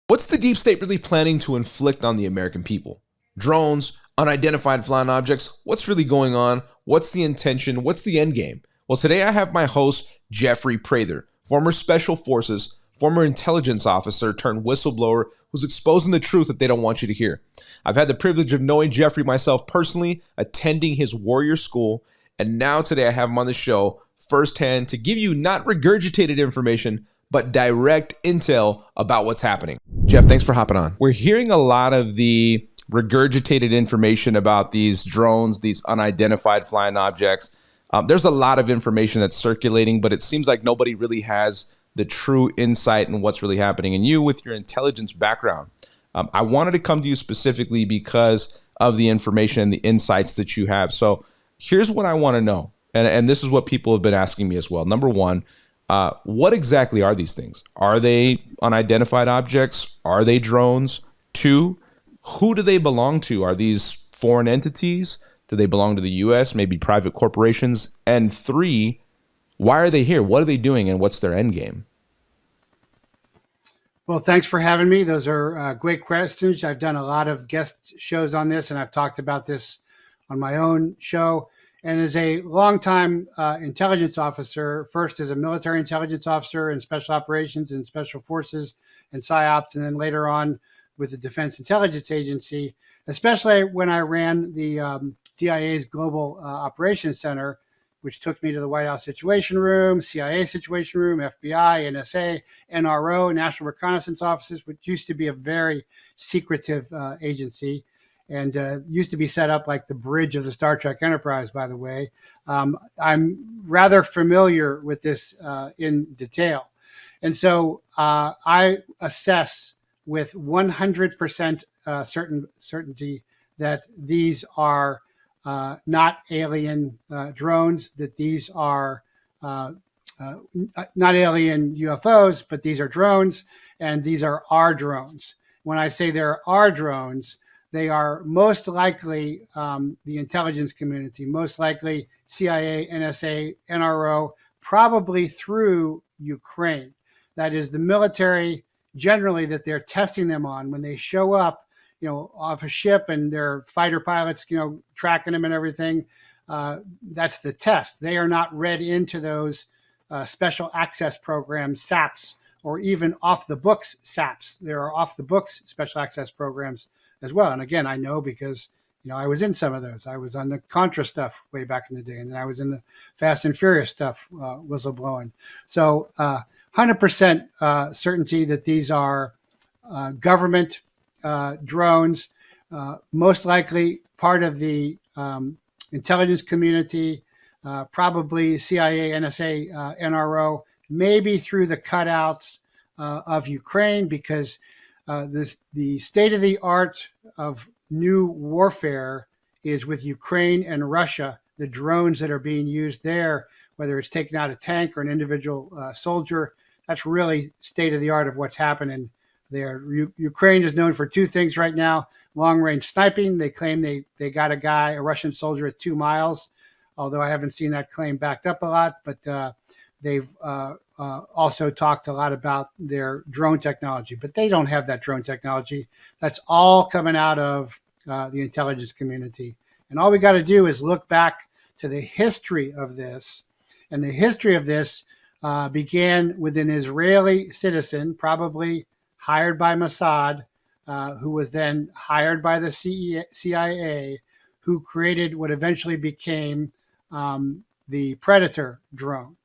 What's the deep state really planning to inflict on the American people? Drones, unidentified flying objects, what's really going on? What's the intention? What's the end game? Well, today I have my host, Jeffrey Prather, former Special Forces, former intelligence officer turned whistleblower who's exposing the truth that they don't want you to hear. I've had the privilege of knowing Jeffrey myself personally, attending his warrior school, and now today I have him on the show firsthand to give you not regurgitated information, but direct intel about what's happening. Jeff, thanks for hopping on. We're hearing a lot of the regurgitated information about these drones, these unidentified flying objects. There's a lot of information that's circulating, but it seems like nobody really has the true insight in what's really happening. And you, with your intelligence background, I wanted to come to you specifically because of the information and the insights that you have. So here's what I want to know. And this is what people have been asking me as well. Number one, what exactly are these things? Are they unidentified objects? Are they drones? Two, who do they belong to? Are these foreign entities? Do they belong to the U.S., maybe private corporations? And three, why are they here? What are they doing, and what's their end game? Well, thanks for having me. Those are great questions. I've done a lot of guest shows on this, and I've talked about this on my own show. And as a longtime intelligence officer, first as a military intelligence officer in special operations and special forces and PSYOPs, and then later on with the Defense Intelligence Agency, especially when I ran the DIA's Global Operations Center, which took me to the White House Situation Room, CIA Situation Room, FBI, NSA, NRO, National Reconnaissance Offices, which used to be a very secretive agency. And used to be set up like the bridge of the Star Trek Enterprise, by the way. I'm rather familiar with this in detail. And so I assess with 100% certainty that these are not alien drones, that these are not alien UFOs, but these are drones, and these are our drones. When I say there are drones, they are most likely the intelligence community, most likely CIA, NSA, NRO, probably through Ukraine. That is the military generally that they're testing them on when they show up, off a ship and their fighter pilots, tracking them and everything. That's the test. They are not read into those special access programs, SAPs, or even off the books SAPs. There are off the books special access programs as well. And again, I know because, I was in some of those. I was on the Contra stuff way back in the day, and then I was in the Fast and Furious stuff, whistleblowing. So 100% certainty that these are government drones, most likely part of the intelligence community, probably CIA, NSA, NRO, maybe through the cutouts of Ukraine, because the state of the art of new warfare is with Ukraine and Russia. The drones that are being used there, whether it's taking out a tank or an individual soldier, that's really state of the art of what's happening there. Ukraine is known for two things right now: long range sniping. They claim they got a Russian soldier at 2 miles, although I haven't seen that claim backed up a lot. But they've also talked a lot about their drone technology, but they don't have that drone technology. That's all coming out of the intelligence community. And all we got to do is look back to the history of this. And the history of this began with an Israeli citizen, probably hired by Mossad, who was then hired by the CIA, who created what eventually became the Predator drone.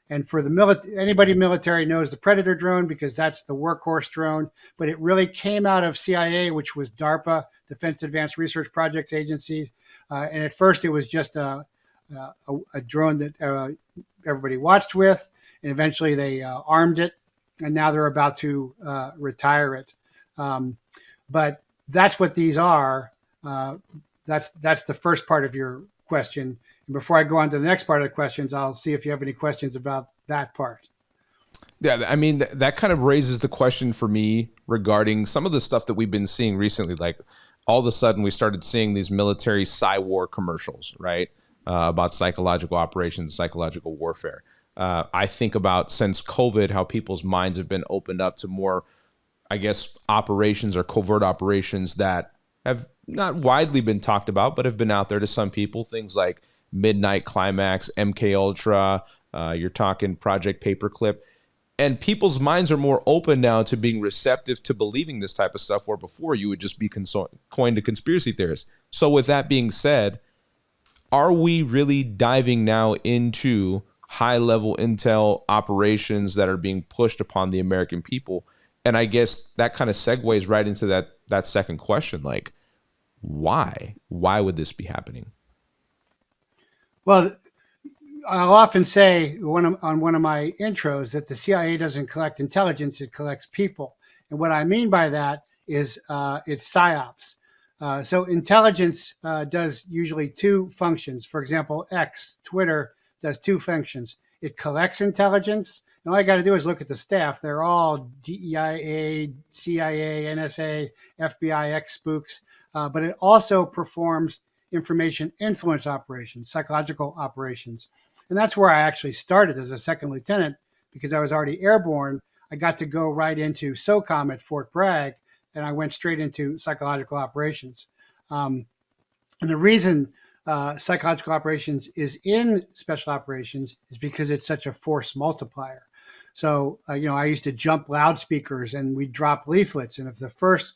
And for the anybody military knows the Predator drone because that's the workhorse drone. But it really came out of CIA, which was DARPA, Defense Advanced Research Projects Agency. And at first, it was just a drone that everybody watched with, and eventually they armed it, and now they're about to retire it. But that's what these are. That's the first part of your question. And before I go on to the next part of the questions, I'll see if you have any questions about that part. Yeah, I mean, that kind of raises the question for me regarding some of the stuff that we've been seeing recently. Like, all of a sudden, we started seeing these military war commercials, right? About psychological operations, psychological warfare. I think about, since COVID, how people's minds have been opened up to more I guess, operations or covert operations that have not widely been talked about, but have been out there to some people. Things like Midnight Climax, MK Ultra, you're talking Project Paperclip. And people's minds are more open now to being receptive to believing this type of stuff, where before you would just be coined a conspiracy theorist. So with that being said, are we really diving now into high-level intel operations that are being pushed upon the American people? And I guess that kind of segues right into that second question, like, why? Why would this be happening? Well, I'll often say on one of my intros that the CIA doesn't collect intelligence; it collects people. And what I mean by that is it's psyops. So intelligence does usually two functions. For example, Twitter, does two functions. It collects intelligence, and all I got to do is look at the staff. They're all DEIA, CIA, NSA, FBI, ex-spooks. But it also performs information influence operations, psychological operations. And that's where I actually started as a second lieutenant because I was already airborne. I got to go right into SOCOM at Fort Bragg, and I went straight into psychological operations. And the reason psychological operations is in special operations is because it's such a force multiplier. So, I used to jump loudspeakers and we'd drop leaflets. And if the first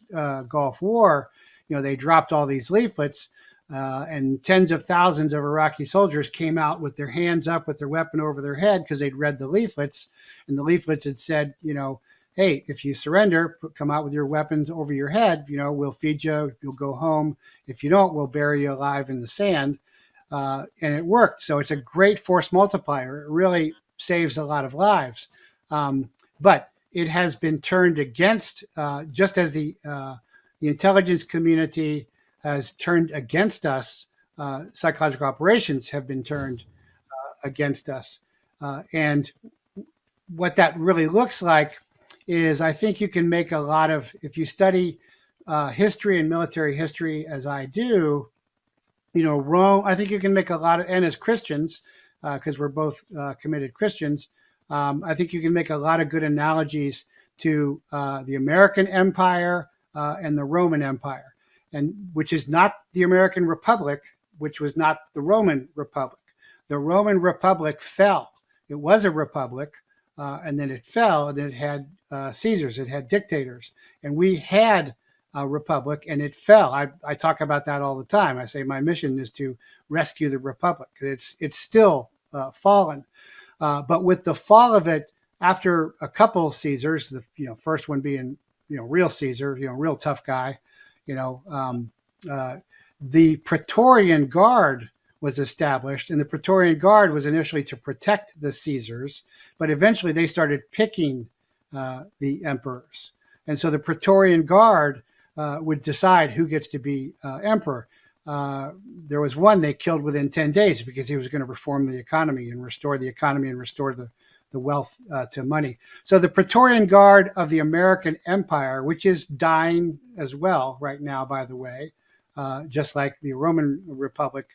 Gulf War, they dropped all these leaflets, and tens of thousands of Iraqi soldiers came out with their hands up with their weapon over their head because they'd read the leaflets. And the leaflets had said, hey, if you surrender, come out with your weapons over your head, we'll feed you, you'll go home. If you don't, we'll bury you alive in the sand. And it worked. So it's a great force multiplier. It really saves a lot of lives. But it has been turned against, just as the intelligence community has turned against us. Psychological operations have been turned against us. And what that really looks like is I think you can make a lot of, if you study history and military history as I do, Rome, I think you can make a lot of, and as Christians, because we're both committed Christians, I think you can make a lot of good analogies to the American Empire and the Roman Empire, and which is not the American Republic, which was not the Roman Republic. The Roman Republic fell. It was a republic, and then it fell, and then it had Caesars, it had dictators, and we had a republic, and it fell. I talk about that all the time. I say my mission is to rescue the republic. It's still fallen, but with the fall of it, after a couple Caesars, the first one being real Caesar, real tough guy, the Praetorian Guard was established, and the Praetorian Guard was initially to protect the Caesars, but eventually they started picking the emperors. And so the Praetorian Guard would decide who gets to be emperor. There was one they killed within 10 days because he was going to reform the economy and restore the wealth to money. So the Praetorian Guard of the American Empire, which is dying as well right now, by the way, just like the Roman Republic,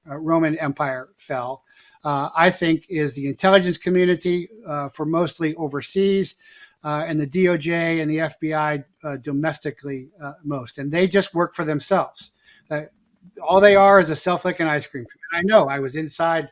Roman Empire fell, I think is the intelligence community for mostly overseas, and the DOJ and the FBI domestically most. And they just work for themselves. All they are is a self-licking ice cream. And I know I was inside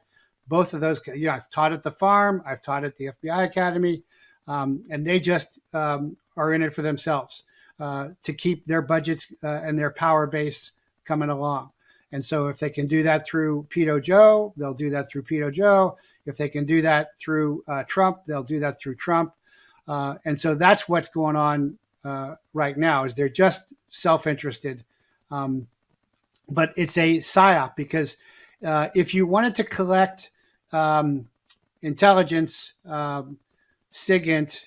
both of those. I've taught at the farm, I've taught at the FBI Academy, and they just are in it for themselves to keep their budgets and their power base coming along. And so if they can do that through Pedo Joe, they'll do that through Pedo Joe. If they can do that through Trump, they'll do that through Trump. And so that's what's going on right now is they're just self-interested. But it's a psyop because if you wanted to collect intelligence, SIGINT,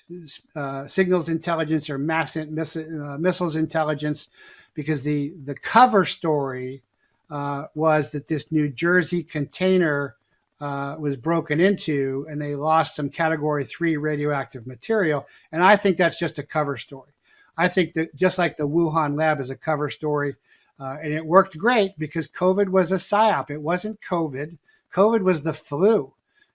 signals intelligence or missiles intelligence, because the cover story was that this New Jersey container was broken into and they lost some category 3 radioactive material. And I think that's just a cover story. I think that just like the Wuhan lab is a cover story, and it worked great because COVID was a psyop. It wasn't COVID. COVID was the flu.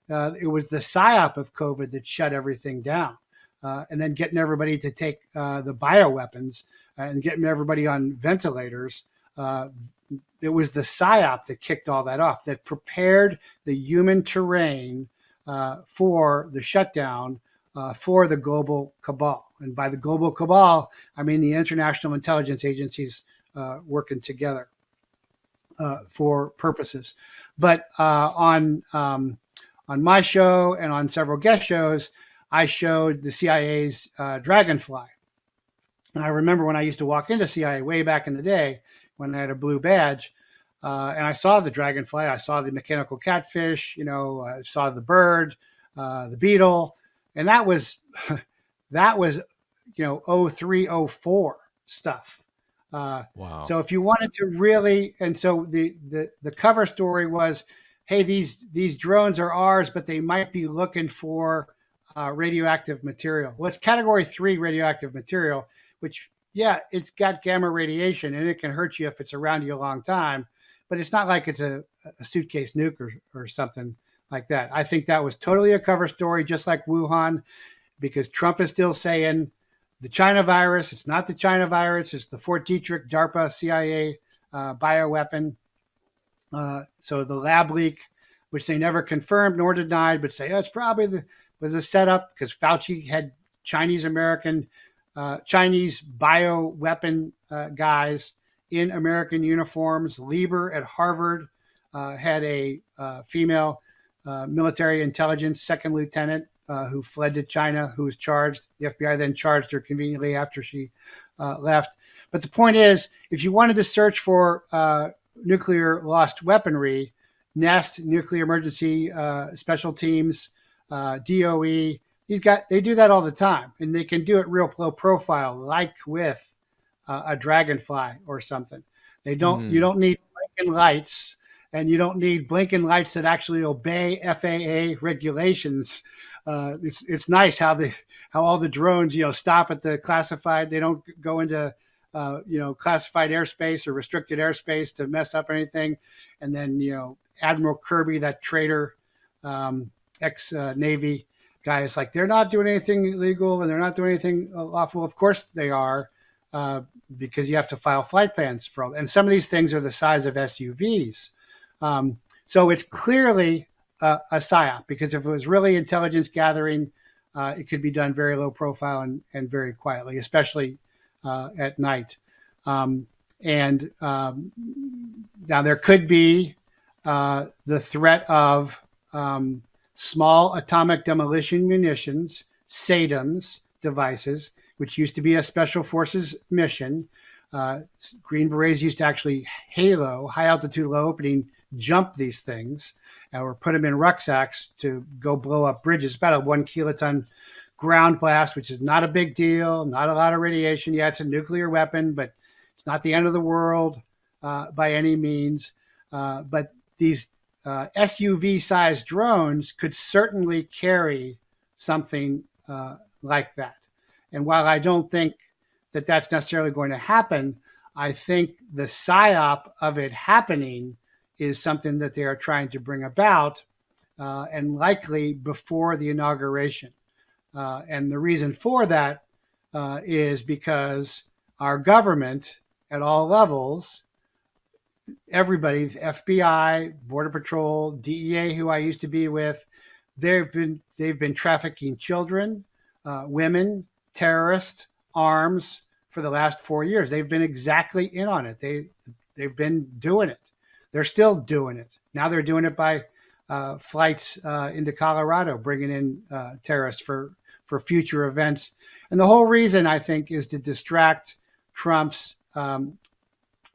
It was the psyop of COVID that shut everything down. and then getting everybody to take the bioweapons and getting everybody on ventilators. It was the PSYOP that kicked all that off, that prepared the human terrain for the shutdown for the global cabal. And by the global cabal, I mean the international intelligence agencies working together for purposes. But on my show and on several guest shows, I showed the CIA's Dragonfly. And I remember when I used to walk into CIA way back in the day when I had a blue badge, and I saw the Dragonfly, I saw the mechanical catfish, I saw the bird, the beetle, and that was that was 03, 04 stuff. Wow. So if you wanted to really, and so the cover story was, hey, these drones are ours, but they might be looking for radioactive material. Well, it's category 3 radioactive material, which, yeah, it's got gamma radiation and it can hurt you if it's around you a long time, but it's not like it's a suitcase nuke or something like that. I think that was totally a cover story, just like Wuhan, because Trump is still saying the China virus, it's not the China virus, it's the Fort Detrick, DARPA, CIA bioweapon. So the lab leak, which they never confirmed nor denied, but say, it's probably was a setup because Fauci had Chinese bioweapon guys in American uniforms. Lieber at Harvard had a female military intelligence second lieutenant who fled to China, who was charged. The FBI then charged her conveniently after she left. But the point is, if you wanted to search for nuclear lost weaponry, NEST, Nuclear Emergency Special Teams, DOE, they do that all the time, and they can do it real low profile, like with a Dragonfly or something. You don't need blinking lights, and you don't need blinking lights that actually obey FAA regulations. It's nice how all the drones stop at the classified. They don't go into classified airspace or restricted airspace to mess up anything. And then Admiral Kirby, that traitor, ex-Navy guy, is like, they're not doing anything illegal and they're not doing anything lawful. Of course they are, because you have to file flight plans for all. And some of these things are the size of SUVs. So it's clearly a PSYOP, because if it was really intelligence gathering, it could be done very low profile and very quietly, especially at night. Now there could be the threat of small atomic demolition munitions, SATMs devices, which used to be a special forces mission. Green Berets used to actually high altitude, low opening, jump these things or put them in rucksacks to go blow up bridges. About a 1 kiloton ground blast, which is not a big deal, not a lot of radiation. Yeah, it's a nuclear weapon, but it's not the end of the world by any means. But these SUV-sized drones could certainly carry something like that. And while I don't think that that's necessarily going to happen, I think the PSYOP of it happening is something that they are trying to bring about, and likely before the inauguration. And the reason for that is because our government at all levels, everybody, FBI, Border Patrol, DEA, who I used to be with, they've been trafficking children, women, terrorists, arms for the last 4 years. They've been exactly in on it. They've been doing it. They're still doing it. Now they're doing it by flights into Colorado, bringing in terrorists for future events. And the whole reason, I think, is to distract Trump's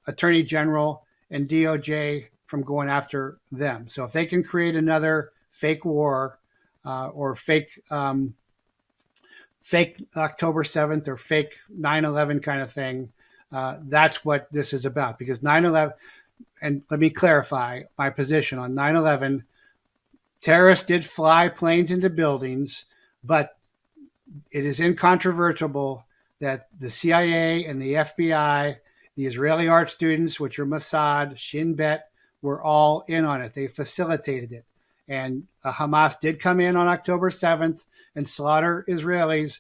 attorney general and DOJ from going after them. So if they can create another fake war or fake October 7th or fake 9/11 kind of thing, that's what this is about. Because 9/11, and let me clarify my position on 9/11, terrorists did fly planes into buildings, but it is incontrovertible that the CIA and the FBI, the Israeli art students, which are Mossad, Shin Bet, were all in on it. They facilitated it. And Hamas did come in on October 7th and slaughter Israelis,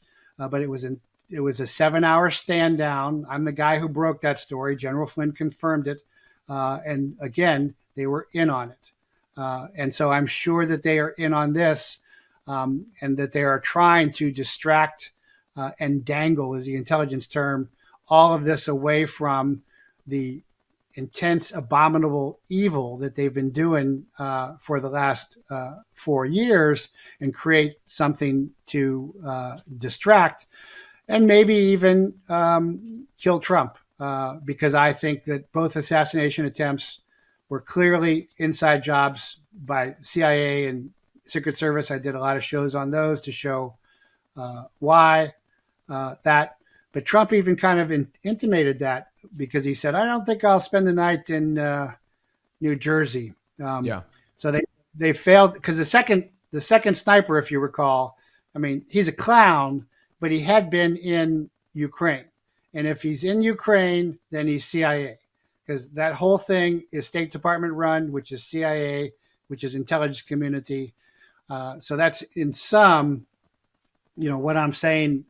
but it was a 7-hour stand down. I'm the guy who broke that story. General Flynn confirmed it, and again, they were in on it, and so I'm sure that they are in on this, and that they are trying to distract and dangle, is the intelligence term, all of this away from the intense, abominable evil that they've been doing for the last 4 years, and create something to distract and maybe even kill Trump. Because I think that both assassination attempts were clearly inside jobs by CIA and Secret Service. I did a lot of shows on those to show why that. But Trump even kind of intimated that, because he said, "I don't think I'll spend the night in New Jersey." Yeah. So they failed, because the second sniper, if you recall, I mean, he's a clown, but he had been in Ukraine, and if he's in Ukraine, then he's CIA, because that whole thing is State Department run, which is CIA, which is intelligence community. So that's in some, what I'm saying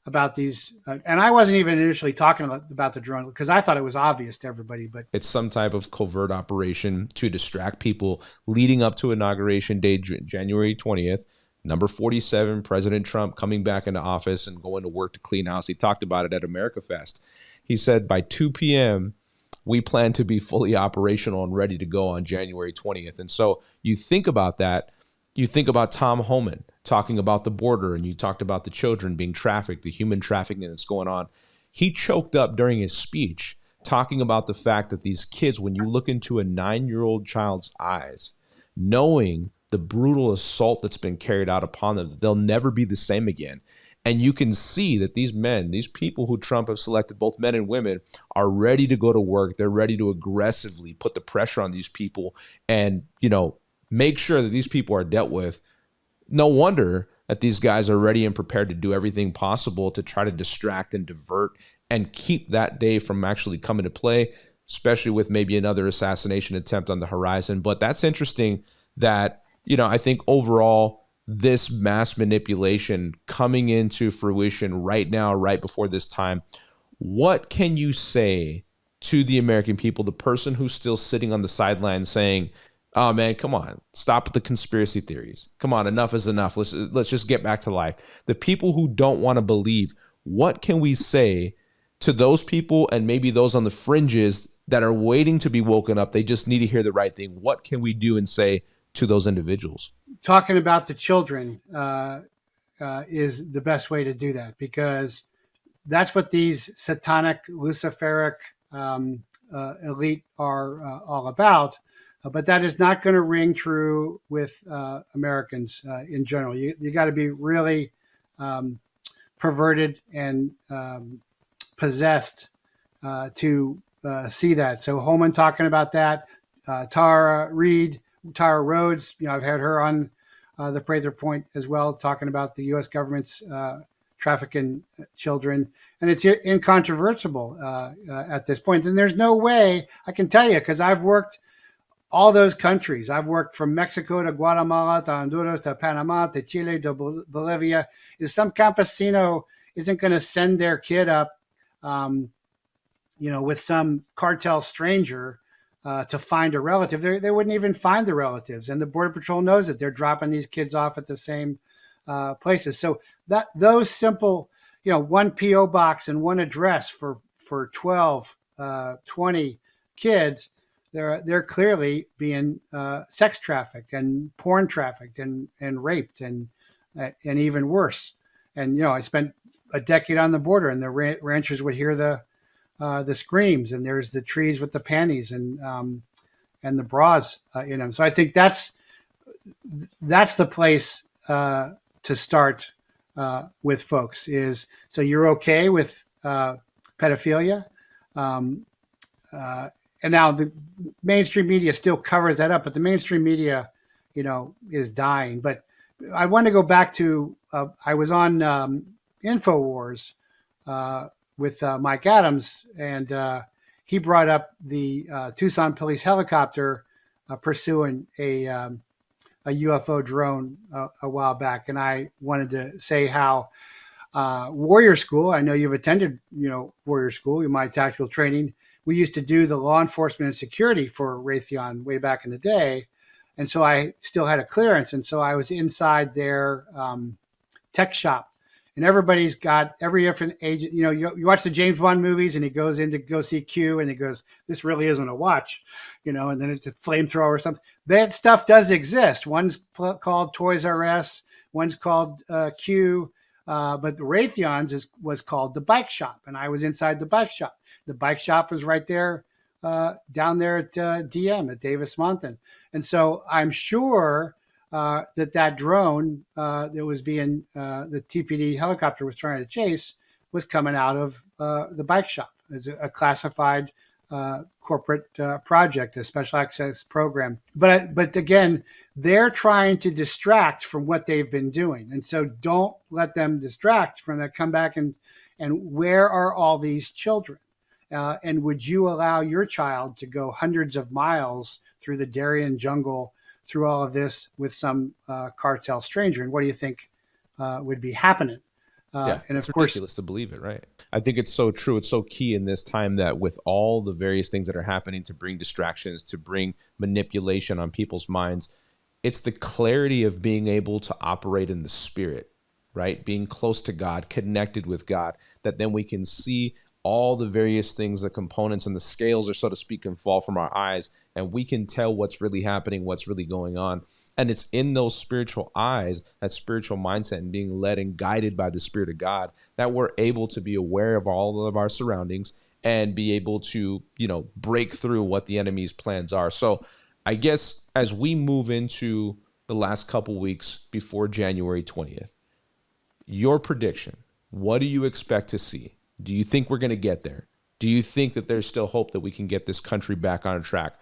about these. And I wasn't even initially talking about the drone, because I thought it was obvious to everybody. But it's some type of covert operation to distract people leading up to Inauguration Day, January 20th. Number 47, President Trump coming back into office and going to work to clean house. He talked about it at America Fest. He said by 2 p.m., we plan to be fully operational and ready to go on January 20th. And so you think about that. You think about Tom Homan talking about the border, and you talked about the children being trafficked, the human trafficking that's going on. He choked up during his speech talking about the fact that these kids, when you look into a 9-year-old child's eyes, knowing the brutal assault that's been carried out upon them, they'll never be the same again. And you can see that these men, these people who Trump have selected, both men and women, are ready to go to work. They're ready to aggressively put the pressure on these people and, make sure that these people are dealt with. No wonder that these guys are ready and prepared to do everything possible to try to distract and divert and keep that day from actually coming to play, especially with maybe another assassination attempt on the horizon. But that's interesting that, I think overall, this mass manipulation coming into fruition right now, right before this time, what can you say to the American people, the person who's still sitting on the sidelines saying, "Oh man, come on, stop with the conspiracy theories. Come on, enough is enough. Let's just get back to life." The people who don't want to believe, what can we say to those people and maybe those on the fringes that are waiting to be woken up? They just need to hear the right thing. What can we do and say to those individuals? Talking about the children is the best way to do that, because that's what these satanic, luciferic elite are all about. But that is not going to ring true with Americans in general. You got to be really perverted and possessed to see that. So Holman talking about that, Tara Rhodes, I've had her on the Prather Point as well, talking about the U.S. government's trafficking children. And it's incontrovertible at this point. And there's no way, I can tell you, because I've worked all those countries. I've worked from Mexico to Guatemala to Honduras to Panama to Chile to Bolivia. Is some campesino isn't going to send their kid up, with some cartel stranger to find a relative. They wouldn't even find the relatives, and the Border Patrol knows it. They're dropping these kids off at the same places. So those simple, one PO box and one address for 12, 20 kids. They're clearly being sex trafficked and porn trafficked and raped and even worse. And I spent a decade on the border, and the ranchers would hear the screams, and there's the trees with the panties and the bras in them. So I think that's the place to start with folks. Is so you're okay with pedophilia. And now the mainstream media still covers that up, but the mainstream media, is dying. But I want to go back to, I was on InfoWars with Mike Adams, and he brought up the Tucson police helicopter pursuing a UFO drone a while back. And I wanted to say how Warrior school. I know you've attended, warrior school, my tactical training. We used to do the law enforcement and security for Raytheon way back in the day. And so I still had a clearance. And so I was inside their tech shop. And everybody's got every different agent. You watch the James Bond movies and he goes in to go see Q and he goes, this really isn't a watch, and then it's a flamethrower or something. That stuff does exist. One's called Toys R Us, one's called Q. But the Raytheon's was called the bike shop. And I was inside the bike shop. The bike shop was right there, down there at DM at Davis Mountain. And so I'm sure that drone that was being the TPD helicopter was trying to chase was coming out of the bike shop as a classified corporate project, a special access program. But again, they're trying to distract from what they've been doing, and so don't let them distract from that. Come back and where are all these children? And would you allow your child to go hundreds of miles through the Darien jungle through all of this with some cartel stranger? And what do you think would be happening? And it's ridiculous to believe it, right? I think it's so true. It's so key in this time that with all the various things that are happening to bring distractions, to bring manipulation on people's minds, it's the clarity of being able to operate in the spirit, right? Being close to God, connected with God, that then we can see all the various things, the components and the scales, or so to speak, can fall from our eyes, and we can tell what's really happening, what's really going on. And it's in those spiritual eyes, that spiritual mindset, and being led and guided by the Spirit of God, that we're able to be aware of all of our surroundings and be able to, break through what the enemy's plans are. So I guess as we move into the last couple weeks before January 20th, your prediction, what do you expect to see? Do you think we're going to get there? Do you think that there's still hope that we can get this country back on track?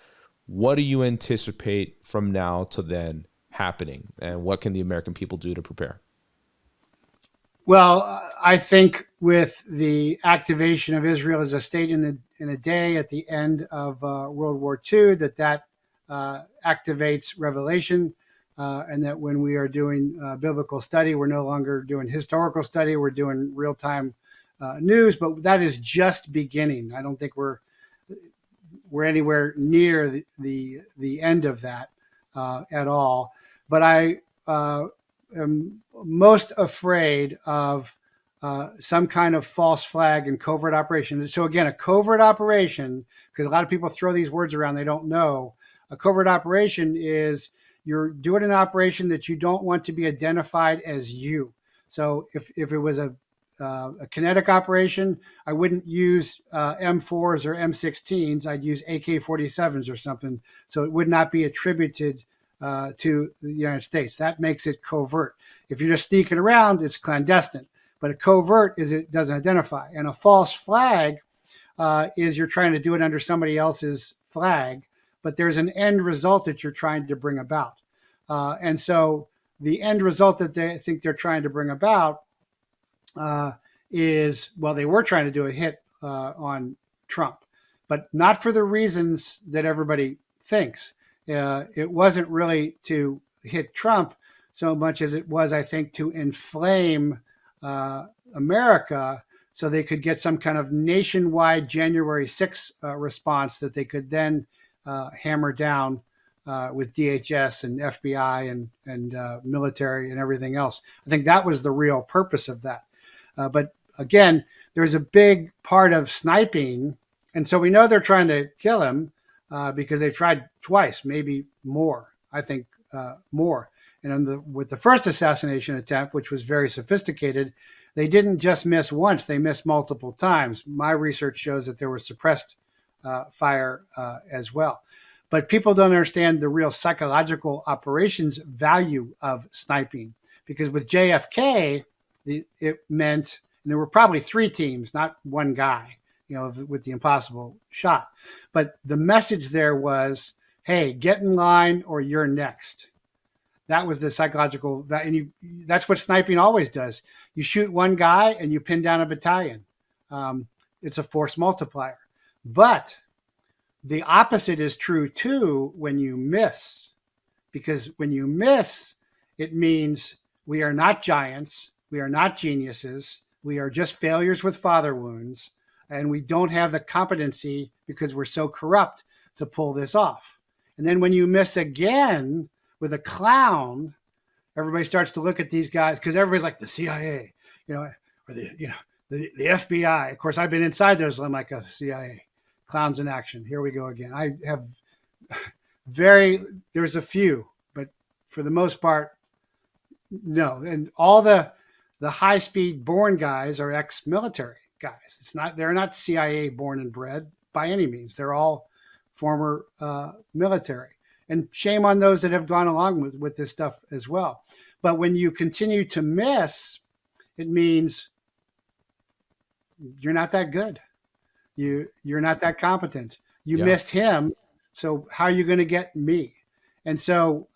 What do you anticipate from now to then happening? And what can the American people do to prepare? Well, I think with the activation of Israel as a state in a day at the end of World War II, that activates Revelation, and that when we are doing biblical study, we're no longer doing historical study, we're doing real-time news, but that is just beginning. I don't think we're anywhere near the end of that at all. But I am most afraid of some kind of false flag and covert operation. So again, a covert operation, because a lot of people throw these words around, they don't know. A covert operation is you're doing an operation that you don't want to be identified as you. So if it was a kinetic operation, I wouldn't use M4s or M16s. I'd use AK-47s or something, so it would not be attributed to the United States. That makes it covert. If you're just sneaking around, it's clandestine. But a covert is it doesn't identify. And a false flag is you're trying to do it under somebody else's flag, but there's an end result that you're trying to bring about. And so the end result that they think they're trying to bring about is, well, they were trying to do a hit on Trump, but not for the reasons that everybody thinks. It wasn't really to hit Trump so much as it was, I think, to inflame America so they could get some kind of nationwide January 6th response that they could then hammer down with DHS and FBI and military and everything else. I think that was the real purpose of that. But again, there's a big part of sniping. And so we know they're trying to kill him because they've tried twice, maybe more, I think more. And with the first assassination attempt, which was very sophisticated, they didn't just miss once, they missed multiple times. My research shows that there was suppressed fire as well. But people don't understand the real psychological operations value of sniping, because with JFK, it meant, and there were probably three teams, not one guy, with the impossible shot. But the message there was, hey, get in line or you're next. That was the psychological, and that's what sniping always does. You shoot one guy and you pin down a battalion. It's a force multiplier. But the opposite is true too when you miss, because when you miss, it means we are not giants. We are not geniuses. We are just failures with father wounds, and we don't have the competency because we're so corrupt to pull this off. And then when you miss again with a clown, everybody starts to look at these guys because everybody's like the CIA, or the FBI. Of course, I've been inside those. I'm like, oh, the CIA, clowns in action. Here we go again. I have there's a few, but for the most part, no. And all the high-speed born guys are ex-military guys. They're not CIA born and bred by any means. They're all former military. And shame on those that have gone along with this stuff as well. But when you continue to miss, it means you're not that good. You're not that competent. You missed him. So how are you going to get me? And so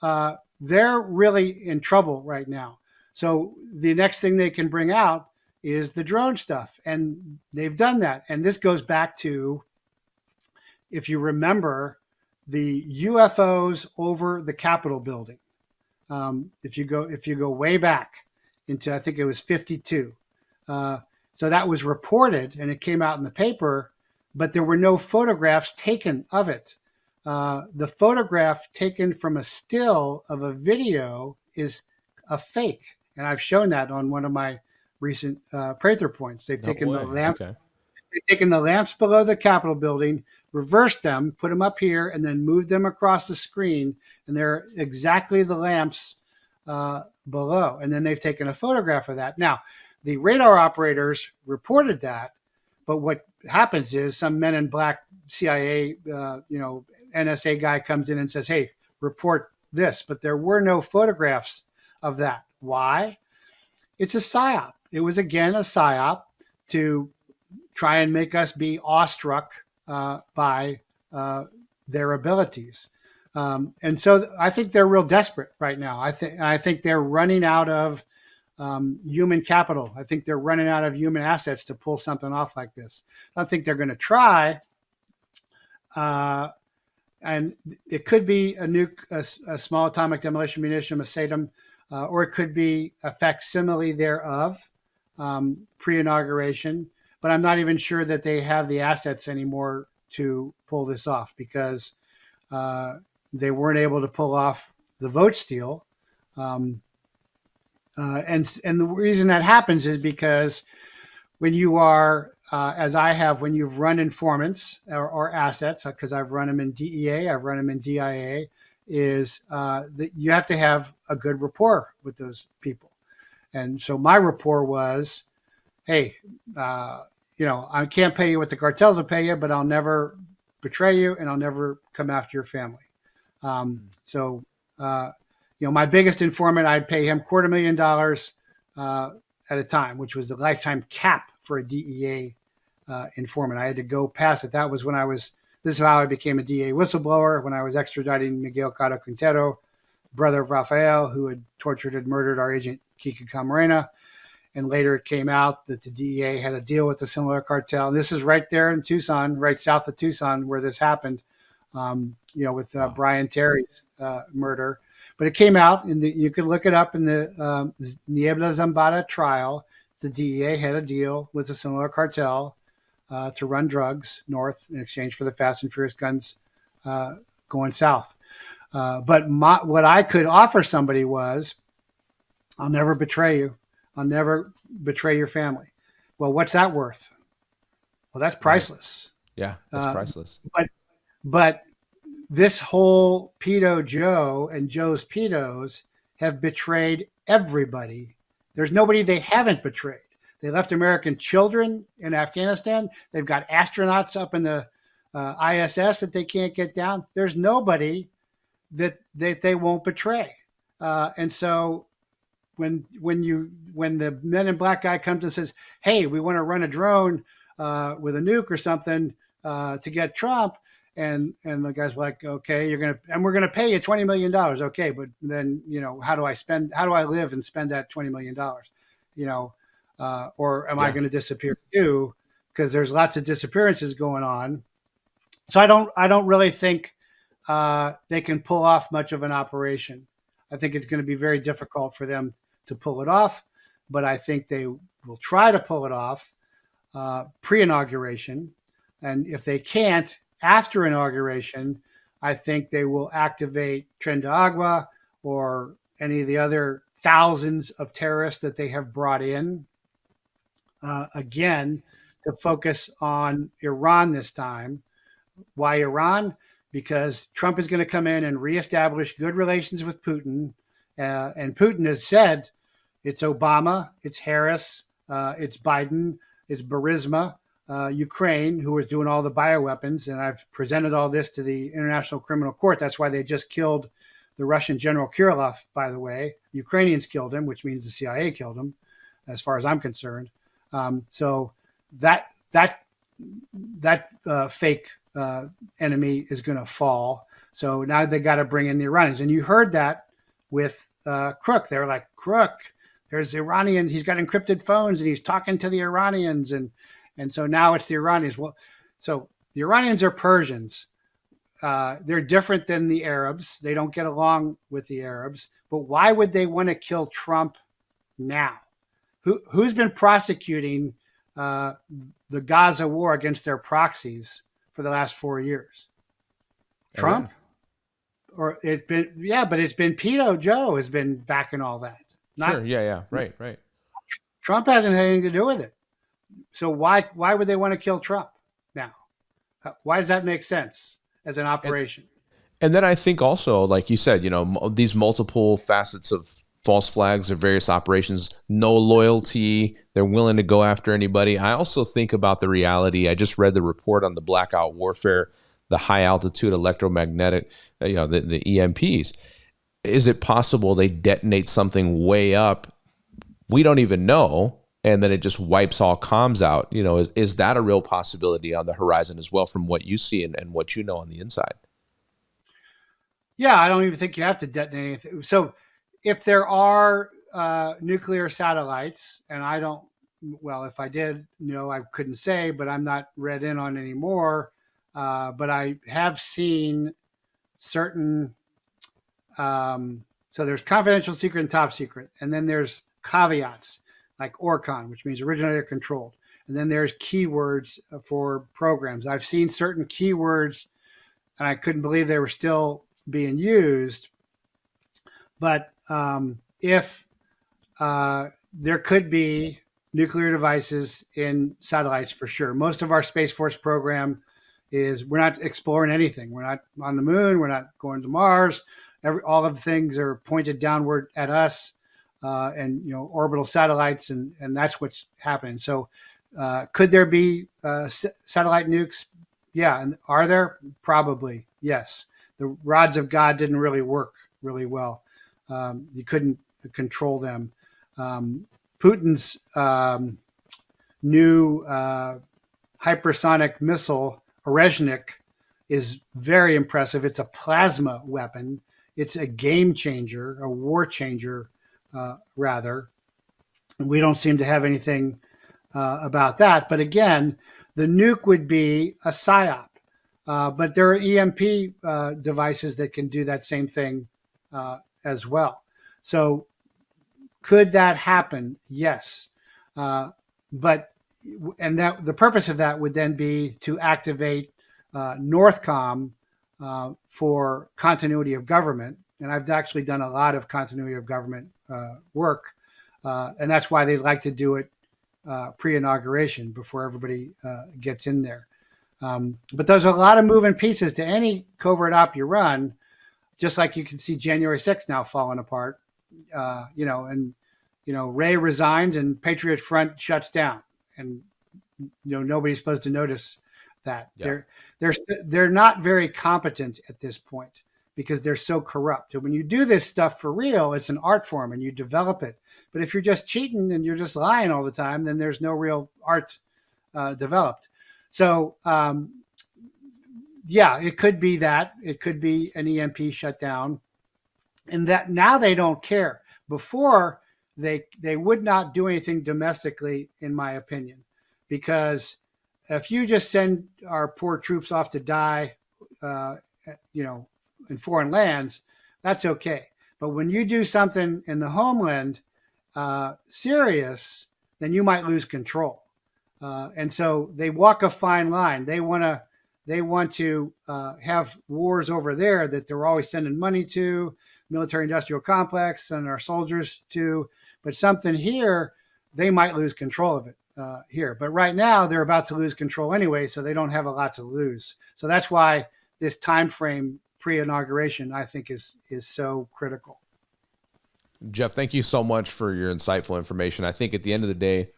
they're really in trouble right now. So the next thing they can bring out is the drone stuff. And they've done that. And this goes back to, if you remember, the UFOs over the Capitol building. If you go way back into, I think it was 52. So that was reported and it came out in the paper, but there were no photographs taken of it. The photograph taken from a still of a video is a fake. And I've shown that on one of my recent Prather points. They've taken the lamp. Okay. They've taken the lamps below the Capitol building, reversed them, put them up here, and then moved them across the screen. And they're exactly the lamps below. And then they've taken a photograph of that. Now, the radar operators reported that, but what happens is some Men in Black CIA, NSA guy comes in and says, hey, report this. But there were no photographs of that. Why? It's a PSYOP. It was, again, a PSYOP to try and make us be awestruck by their abilities. And so I think they're real desperate right now. I think they're running out of human capital. I think they're running out of human assets to pull something off like this. I think they're going to try. And it could be a nuke, a small atomic demolition munition, a SATM, or it could be a facsimile thereof, pre-inauguration. But I'm not even sure that they have the assets anymore to pull this off because they weren't able to pull off the vote steal. And the reason that happens is because when you are, as I have, when you've run informants or assets, because I've run them in DEA, I've run them in DIA, is that you have to have a good rapport with those people. And so my rapport was, hey, I can't pay you what the cartels will pay you, but I'll never betray you and I'll never come after your family. My biggest informant, I'd pay him $250,000 at a time, which was the lifetime cap for a DEA informant. I had to go past it. That was when this is how I became a DEA whistleblower, when I was extraditing Miguel Cotto Quintero, brother of Rafael, who had tortured and murdered our agent Kiki Camarena. And later it came out that the DEA had a deal with the Sinaloa cartel. And this is right there in Tucson, right south of Tucson, where this happened, with Brian Terry's murder. But it came out, and you could look it up in the Niebla Zambada trial. The DEA had a deal with the Sinaloa cartel to run drugs north in exchange for the Fast and Furious guns going south. But what I could offer somebody was, I'll never betray you. I'll never betray your family. Well, what's that worth? Well, that's priceless. Yeah, that's priceless. But this whole pedo Joe and Joe's pedos have betrayed everybody. There's nobody they haven't betrayed. They left American children in Afghanistan. They've got astronauts up in the ISS that they can't get down. There's nobody that they won't betray. And so when the Men in Black guy comes and says, hey, we want to run a drone with a nuke or something to get Trump, and the guy's like, okay, we're gonna pay you $20 million. Okay, but then how do I live and spend that $20 million? Or am I going to disappear too? Because there's lots of disappearances going on. So I don't really think they can pull off much of an operation. I think it's going to be very difficult for them to pull it off. but I think they will try to pull it off pre-inauguration. And if they can't, after inauguration, I think they will activate Tren de Agua or any of the other thousands of terrorists that they have brought in, again, to focus on Iran this time. Why Iran? Because Trump is going to come in and reestablish good relations with Putin. And Putin has said it's Obama, it's Harris, it's Biden, it's Burisma, Ukraine, who is doing all the bioweapons. And I've presented all this to the International Criminal Court. That's why they just killed the Russian General Kirillov, by the way. Ukrainians killed him, which means the CIA killed him, as far as I'm concerned. So that fake enemy is going to fall. So now they got to bring in the Iranians. And you heard that with Crook. They were like, Crook, there's Iranian. He's got encrypted phones and he's talking to the Iranians. And so now it's the Iranians. Well, so the Iranians are Persians. They're different than the Arabs. They don't get along with the Arabs. But why would they want to kill Trump now? Who's been prosecuting the Gaza war against their proxies for the last 4 years? Trump? Or it's been, yeah, but it's been Pedo Joe has been backing all that. Sure. Yeah. Right. Trump hasn't had anything to do with it. So why would they want to kill Trump now? Why does that make sense as an operation? And then I think also, like you said, these multiple facets of false flags or various operations, no loyalty, they're willing to go after anybody. I also think about the reality. I just read the report on the blackout warfare, the high altitude electromagnetic, the EMPs. Is it possible they detonate something way up? We don't even know. And then it just wipes all comms out. Is that a real possibility on the horizon as well from what you see and what you know on the inside? Yeah, I don't even think you have to detonate anything. So if there are nuclear satellites, and I don't, well, if I did, I couldn't say, but I'm not read in on anymore. But I have seen certain, so there's confidential, secret, and top secret. And then there's caveats like ORCON, which means originator controlled. And then there's keywords for programs. I've seen certain keywords and I couldn't believe they were still being used. But if there could be nuclear devices in satellites for sure. Most of our Space Force program is we're not exploring anything. We're not on the moon. We're not going to Mars. All of the things are pointed downward at us, and orbital satellites, and that's what's happening. So, could there be satellite nukes? Yeah, and are there? Probably yes. The rods of God didn't really work really well. You couldn't control them. Putin's new hypersonic missile, Orezhnik, is very impressive. It's a plasma weapon. It's a game changer, a war changer, rather. We don't seem to have anything about that. But again, the nuke would be a psyop. But there are EMP devices that can do that same thing as well. So could that happen? Yes. But that the purpose of that would then be to activate Northcom for continuity of government. And I've actually done a lot of continuity of government work. And that's why they like to do it pre-inauguration before everybody gets in there. But there's a lot of moving pieces to any covert op you run, just like you can see January 6th now falling apart, Ray resigns and Patriot Front shuts down, and nobody's supposed to notice that. Yeah. They're not very competent at this point because they're so corrupt. And when you do this stuff for real, it's an art form and you develop it. But if you're just cheating and you're just lying all the time, then there's no real art developed. So, it could be that. It could be an EMP shutdown. And that now they don't care. Before, they would not do anything domestically, in my opinion. Because if you just send our poor troops off to die, in foreign lands, that's okay. But when you do something in the homeland serious, then you might lose control. And so they walk a fine line. They want to have wars over there that they're always sending money to, military-industrial complex, and our soldiers to. But something here, they might lose control of it here. But right now, they're about to lose control anyway, so they don't have a lot to lose. So that's why this time frame pre-inauguration, I think, is so critical. Jeff, thank you so much for your insightful information. I think at the end of the day,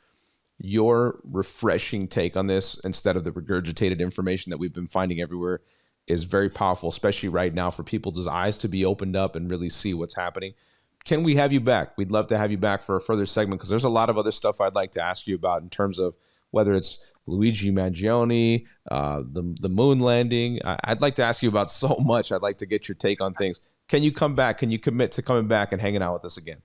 your refreshing take on this, instead of the regurgitated information that we've been finding everywhere, is very powerful, especially right now, for people's eyes to be opened up and really see what's happening. Can we have you back? We'd love to have you back for a further segment, because there's a lot of other stuff I'd like to ask you about in terms of whether it's Luigi Mangione, the moon landing. I'd like to ask you about so much. I'd like to get your take on things. Can you come back? Can you commit to coming back and hanging out with us again?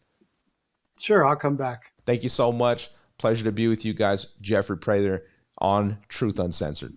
Sure, I'll come back. Thank you so much. Pleasure to be with you guys. Jeffrey Prather on Truth Uncensored.